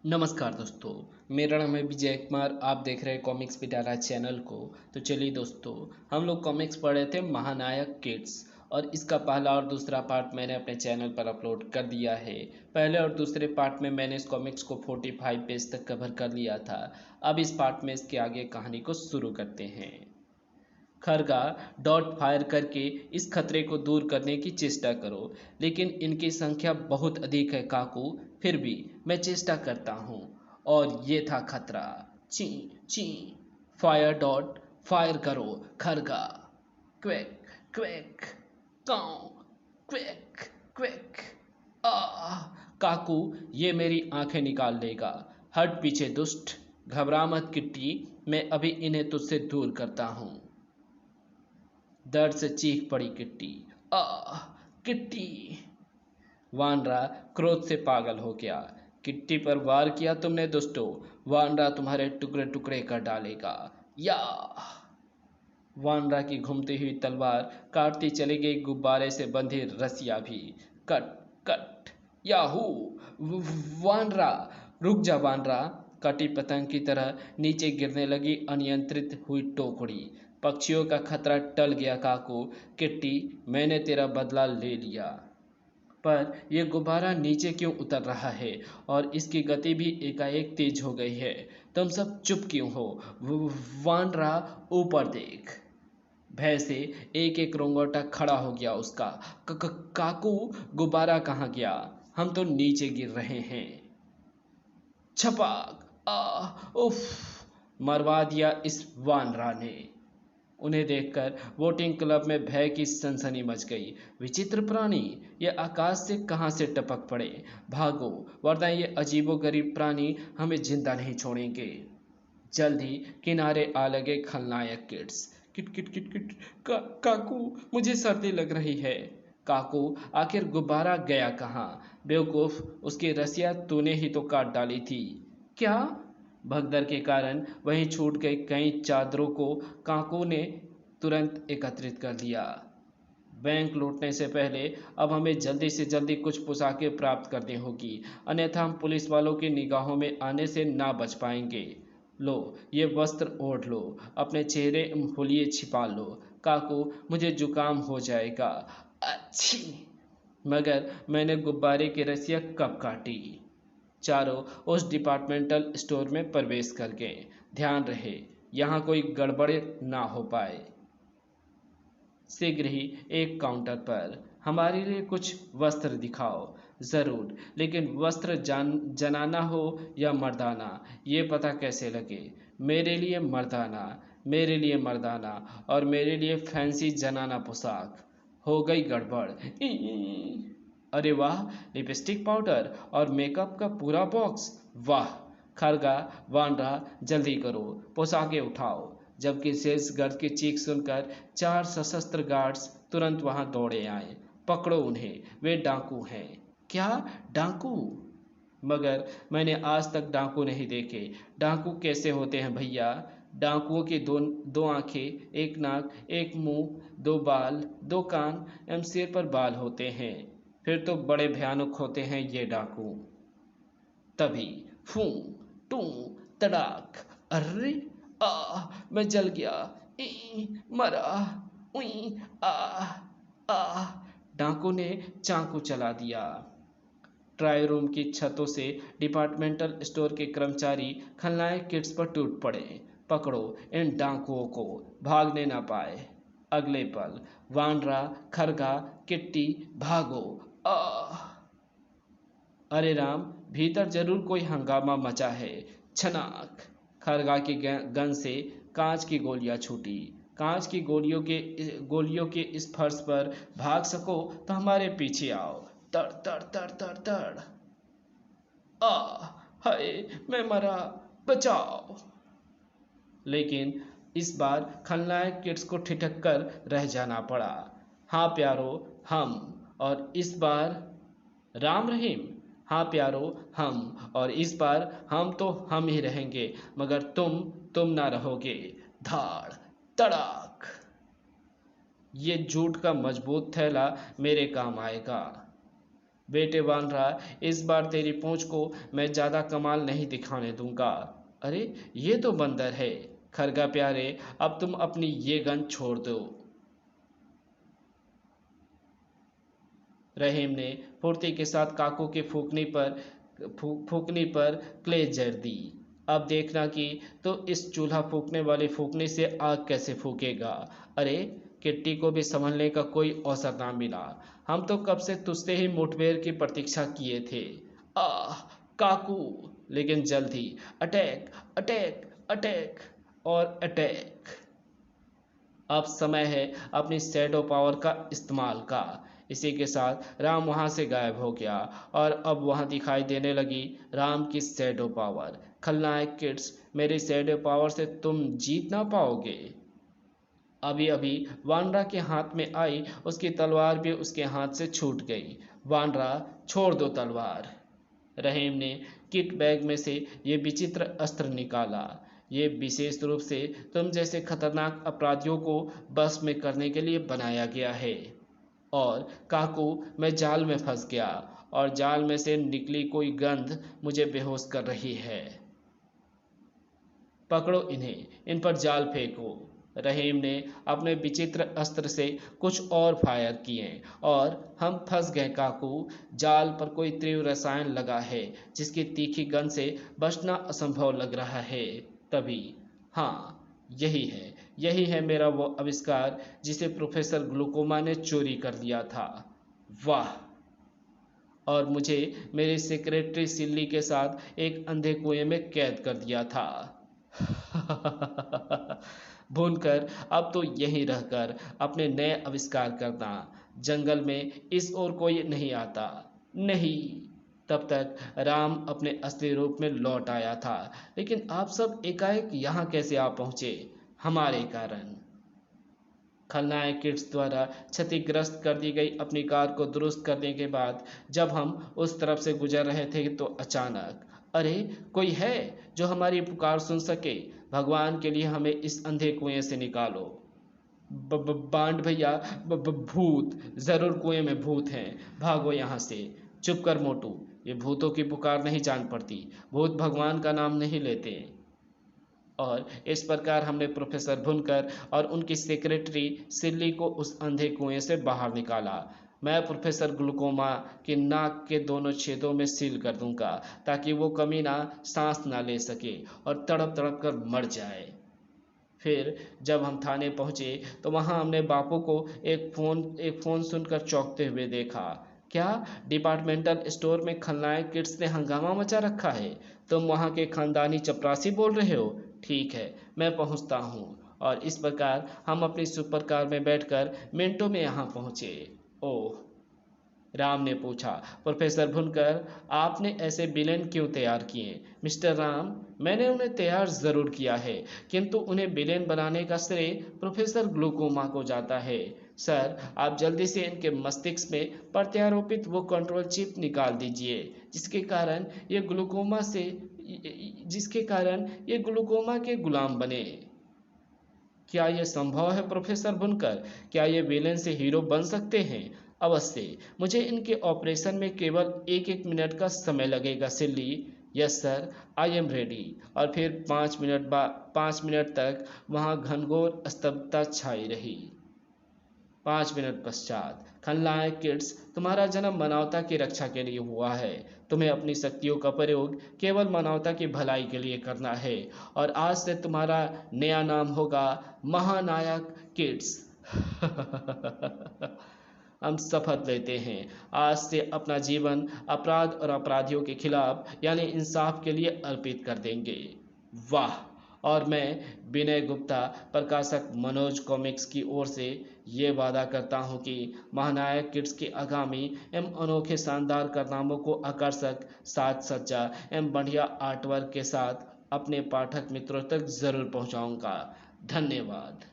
नमस्कार दोस्तों। मेरा नाम है विजय कुमार। आप देख रहे हैं कॉमिक्स पिटारा चैनल को। तो चलिए दोस्तों, हम लोग कॉमिक्स पढ़ रहे थे महानायक किड्स, और इसका पहला और दूसरा पार्ट मैंने अपने चैनल पर अपलोड कर दिया है। पहले और दूसरे पार्ट में मैंने इस कॉमिक्स को 45 पेज तक कवर कर लिया था। अब इस पार्ट में इसके आगे कहानी को शुरू करते हैं। खरगा डॉट फायर करके इस खतरे को दूर करने की चेष्टा करो, लेकिन इनकी संख्या बहुत अधिक है काकू। फिर भी मैं चेष्टा करता हूँ। और ये था खतरा। ची ची। फायर डॉट फायर करो खरगा। Quack quack. Cow. Quack quack. आ काकू, ये मेरी आंखें निकाल लेगा। हट पीछे दुष्ट। घबरा मत किट्टी, मैं अभी इन्हें तुझसे दूर करता हूँ। दर्द से चीख पड़ी किट्टी। आह किट्टी। वानरा क्रोध से पागल हो गया। किट्टी पर वार किया तुमने दुष्टो। वानरा तुम्हारे टुकड़े टुकड़े कर डालेगा। या वानरा की घूमती हुई तलवार काटती चली गई गुब्बारे से बंधी रस्सियां भी। Cut cut. याहू। वानरा रुक जा वानरा। कटी पतंग की तरह नीचे गिरने लगी अनियंत्रित हुई टोकरी। पक्षियों का खतरा टल गया काकू। किट्टी, मैंने तेरा बदला ले लिया। पर यह गुब्बारा नीचे क्यों उतर रहा है, और इसकी गति भी एकाएक तेज हो गई है। तुम सब चुप क्यों हो? वानरा ऊपर देख। भय से एक एक रोंगटा खड़ा हो गया उसका। काकू, गुब्बारा कहाँ गया? हम तो नीचे गिर रहे हैं। छपाक। उफ। मरवा दिया इस वानरा ने। उन्हें देखकर वोटिंग क्लब में भय की सनसनी मच गई। विचित्र प्राणी, ये आकाश से कहां से टपक पड़े। भागो, वरना ये अजीबोगरीब प्राणी हमें जिंदा नहीं छोड़ेंगे। जल्द ही किनारे आ लगे खलनायक किड्स। किट किट किट किट। काकू, मुझे सर्दी लग रही है। काकू, आखिर गुब्बारा गया कहाँ? बेवकूफ, उसकी रस्सियां तूने ही तो काट डाली थी। क्या? भगदड़ के कारण वहीं छूट गई कई चादरों को काकू ने तुरंत एकत्रित कर लिया। बैंक लूटने से पहले अब हमें जल्दी से जल्दी कुछ पोशाकें प्राप्त करनी होगी, अन्यथा हम पुलिस वालों की निगाहों में आने से ना बच पाएंगे। लो, ये वस्त्र ओढ़ लो, अपने चेहरे हुलिये छिपा लो। काकू, मुझे जुकाम हो जाएगा। अच्छी। मगर मैंने गुब्बारे की रस्सियाँ कब काटी? चारों उस डिपार्टमेंटल स्टोर में प्रवेश कर गए। ध्यान रहे, यहाँ कोई गड़बड़ ना हो पाए। शीघ्र ही एक काउंटर पर, हमारे लिए कुछ वस्त्र दिखाओ। ज़रूर, लेकिन वस्त्र जनाना हो या मर्दाना, ये पता कैसे लगे? मेरे लिए मर्दाना, मेरे लिए मर्दाना, और मेरे लिए फैंसी जनाना पोशाक। हो गई गड़बड़। अरे वाह, लिपस्टिक पाउडर और मेकअप का पूरा बॉक्स। वाह। खरगा, वानरा, जल्दी करो, पोशाकें उठाओ। जबकि सेल्स गर्द की चीख सुनकर 4 सशस्त्र गार्ड्स तुरंत वहां दौड़े आए। पकड़ो उन्हें, वे डाकू हैं। क्या? डाकू? मगर मैंने आज तक डाकू नहीं देखे। डाकू कैसे होते हैं भैया? डाकुओं की दो दो आंखें, एक नाक, एक मुंह, 2 बाल, 2 कान एवं सिर पर बाल होते हैं। फिर तो बड़े भयानक होते हैं ये डाकू। तभी फू टू तड़ाक। अरे, मैं जल गया। मरा। उई। आ आ डाकू ने चाकू चला दिया। ट्राई रूम की छतों से डिपार्टमेंटल स्टोर के कर्मचारी खलनायक किड्स पर टूट पड़े। पकड़ो इन डाकुओं को, भागने ना पाए। अगले पल वानरा, खरगा, किट्टी, भागो। आ अरे राम, भीतर जरूर कोई हंगामा मचा है। छनाक। खरगा की गन से कांच की गोलियां छूटी। कांच की गोलियों के इस फर्श पर भाग सको तो हमारे पीछे आओ। तड़ तड़ तड़ तड़ तड़। आ हाय, मैं मरा, बचाओ। लेकिन इस बार खलनायक किड्स को ठिठक कर रह जाना पड़ा। हाँ प्यारो, हम। और इस बार राम रहीम। हाँ प्यारो, हम। और इस बार हम तो हम ही रहेंगे, मगर तुम ना रहोगे। धाड़ तड़ाक। ये जूट का मजबूत थैला मेरे काम आएगा। बेटे वानरा, इस बार तेरी पूंछ को मैं ज्यादा कमाल नहीं दिखाने दूंगा। अरे ये तो बंदर है। खरगा प्यारे, अब तुम अपनी ये गन छोड़ दो। रहीम ने फुर्ती के साथ काकू के फूकने पर क्लेज जर दी। अब देखना कि तो इस चूल्हा फूकने वाले फूकने से आग कैसे फूकेगा। अरे किट्टी को भी संभलने का कोई अवसर ना मिला। हम तो कब से तुझसे ही मुठभेड़ की प्रतीक्षा किए थे। आह काकू, लेकिन जल्द ही अटैक अटैक अटैक और अटैक। अब समय है अपनी शैडो पावर का इस्तेमाल का। इसी के साथ राम वहां से गायब हो गया और अब वहां दिखाई देने लगी राम की शैडो पावर। खलनायक किड्स, मेरी शैडो पावर से तुम जीत ना पाओगे। अभी अभी वानरा के हाथ में आई उसकी तलवार भी उसके हाथ से छूट गई। वानरा, छोड़ दो तलवार। रहीम ने किट बैग में से ये विचित्र अस्त्र निकाला। ये विशेष रूप से तुम जैसे खतरनाक अपराधियों को बस में करने के लिए बनाया गया है। और काकू, मैं जाल में फंस गया और जाल में से निकली कोई गंध मुझे बेहोश कर रही है। पकड़ो इन्हें, इन पर जाल फेंको। रहीम ने अपने विचित्र अस्त्र से कुछ और फायर किए और हम फंस गए काकू। जाल पर कोई तीव्र रसायन लगा है जिसकी तीखी गंध से बचना असंभव लग रहा है। तभी, हाँ, यही है मेरा वो आविष्कार जिसे प्रोफेसर ग्लूकोमा ने चोरी कर लिया था। वाह! और मुझे मेरी सेक्रेटरी सिल्ली के साथ एक अंधे कुएं में कैद कर दिया था। भूनकर अब तो यहीं रहकर अपने नए आविष्कार करना। जंगल में इस ओर कोई नहीं आता। नहीं। तब तक राम अपने असली रूप में लौट आया था। लेकिन आप सब एकाएक यहाँ कैसे आ पहुंचे? हमारे कारण। खलनायक किड्स द्वारा क्षतिग्रस्त कर दी गई अपनी कार को दुरुस्त करने के बाद जब हम उस तरफ से गुजर रहे थे तो अचानक, अरे कोई है जो हमारी पुकार सुन सके? भगवान के लिए हमें इस अंधे कुएं से निकालो। बांड भैया, भूत, जरूर कुएं में भूत हैं, भागो यहाँ से। चुप कर मोटू, ये भूतों की पुकार नहीं जान पड़ती। भूत भगवान का नाम नहीं लेते। और इस प्रकार हमने प्रोफेसर भुनकर और उनकी सेक्रेटरी सिल्ली को उस अंधे कुएं से बाहर निकाला। मैं प्रोफेसर ग्लूकोमा की नाक के दोनों छेदों में सील कर दूंगा ताकि वो कमीना सांस ना ले सके और तड़प तड़प कर मर जाए। फिर जब हम थाने पहुंचे तो वहां हमने बापू को एक फोन सुनकर चौंकते हुए देखा। क्या डिपार्टमेंटल स्टोर में खलनायक किड्स ने हंगामा मचा रखा है? तुम वहां के खानदानी चपरासी बोल रहे हो? ठीक है, मैं पहुंचता हूं। और इस प्रकार हम अपनी सुपर कार में बैठकर मिनटों में यहाँ पहुंचे। ओह, राम ने पूछा, प्रोफेसर भुनकर, आपने ऐसे विलेन क्यों तैयार किए? मिस्टर राम, मैंने उन्हें तैयार जरूर किया है, किंतु उन्हें विलेन बनाने का श्रेय प्रोफेसर ग्लूकोमा को जाता है। सर, आप जल्दी से इनके मस्तिष्क में प्रत्यारोपित वो कंट्रोल चिप निकाल दीजिए जिसके कारण ये ग्लूकोमा के गुलाम बने। क्या यह संभव है प्रोफेसर बुनकर? क्या ये विलेन से हीरो बन सकते हैं? अवश्य। मुझे इनके ऑपरेशन में केवल एक एक मिनट का समय लगेगा silly. Yes sir, I am ready. और फिर 5 मिनट तक वहां घनघोर स्तब्धता छाई रही। 5 मिनट पश्चात, खलनायक किड्स, तुम्हारा जन्म मानवता की रक्षा के लिए हुआ है। तुम्हें अपनी शक्तियों का प्रयोग केवल मानवता की भलाई के लिए करना है। और आज से तुम्हारा नया नाम होगा महानायक किड्स। हम शपथ लेते हैं आज से अपना जीवन अपराध और अपराधियों के खिलाफ यानी इंसाफ के लिए अर्पित कर देंगे। वाह! और मैं विनय गुप्ता, प्रकाशक मनोज कॉमिक्स की ओर से ये वादा करता हूँ कि महानायक किड्स के आगामी एवं अनोखे शानदार कारनामों को आकर्षक साज सज्जा एवं बढ़िया आर्टवर्क के साथ अपने पाठक मित्रों तक जरूर पहुँचाऊँगा। धन्यवाद।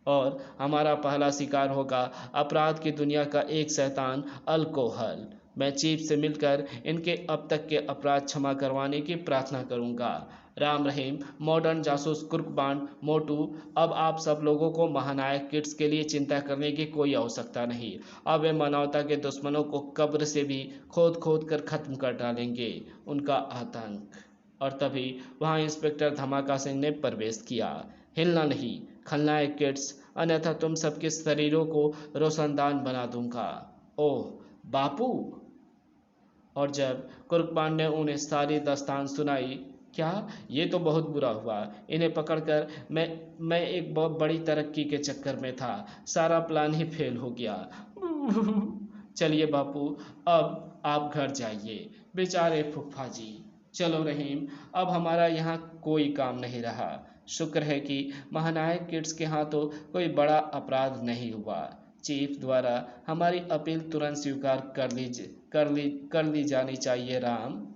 और हमारा पहला शिकार होगा अपराध की दुनिया का एक शैतान अल्कोहल। मैं चीफ से मिलकर इनके अब तक के अपराध क्षमा करवाने की प्रार्थना करूंगा। राम रहीम, मॉडर्न जासूस कुर्कबान, मोटू, अब आप सब लोगों को महानायक किड्स के लिए चिंता करने की कोई आवश्यकता नहीं। अब वे मानवता के दुश्मनों को कब्र से भी खोद खोद कर खत्म कर डालेंगे उनका आतंक। और तभी वहां इंस्पेक्टर धमाका सिंह ने प्रवेश किया। हिलना नहीं खलनायक किड्स, अन्यथा तुम सबके शरीरों को रोशनदान बना दूंगा। ओह बापू। और जब कुर्कबान ने उन्हें सारी दास्तान सुनाई, क्या ये तो बहुत बुरा हुआ। इन्हें पकड़कर मैं एक बहुत बड़ी तरक्की के चक्कर में था, सारा प्लान ही फेल हो गया। चलिए बापू, अब आप घर जाइए। बेचारे फूफा जी। चलो रहीम, अब हमारा यहाँ कोई काम नहीं रहा। शुक्र है कि महानायक किड्स के हाथों कोई बड़ा अपराध नहीं हुआ। चीफ द्वारा हमारी अपील तुरंत स्वीकार कर ली जानी चाहिए राम।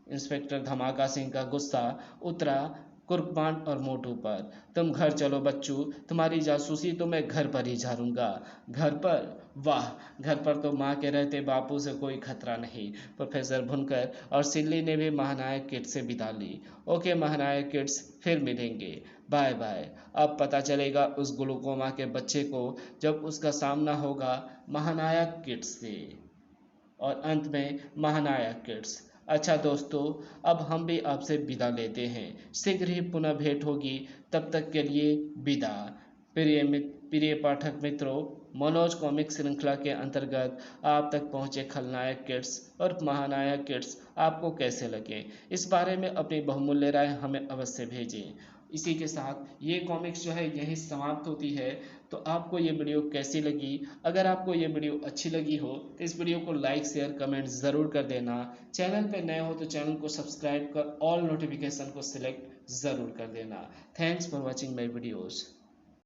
इंस्पेक्टर धमाका सिंह का गुस्सा उतरा कुर्कबान और मोटू पर। तुम घर चलो बच्चू, तुम्हारी जासूसी तो मैं घर पर ही झाड़ूंगा। घर पर? वाह, घर पर तो माँ के रहते बापू से कोई खतरा नहीं। प्रोफेसर भुनकर और सिल्ली ने भी महानायक किड्स से विदा ली। ओके महानायक किड्स, फिर मिलेंगे। Bye bye. अब पता चलेगा उस ग्लूकोमा के बच्चे को जब उसका सामना होगा महानायक किड्स से। और अंत में महानायक किड्स। अच्छा दोस्तों, अब हम भी आपसे विदा लेते हैं। शीघ्र ही पुनः भेंट होगी, तब तक के लिए विदा। प्रिय पाठक मित्रों, मनोज कॉमिक श्रृंखला के अंतर्गत आप तक पहुंचे खलनायक किड्स और महानायक किड्स आपको कैसे लगे, इस बारे में अपनी बहुमूल्य राय हमें अवश्य भेजें। इसी के साथ ये कॉमिक्स जो है यही समाप्त होती है। तो आपको ये वीडियो कैसी लगी? अगर आपको ये वीडियो अच्छी लगी हो तो इस वीडियो को लाइक शेयर कमेंट ज़रूर कर देना। चैनल पे नए हो तो चैनल को सब्सक्राइब कर ऑल नोटिफिकेशन को सिलेक्ट ज़रूर कर देना। Thanks for watching my videos.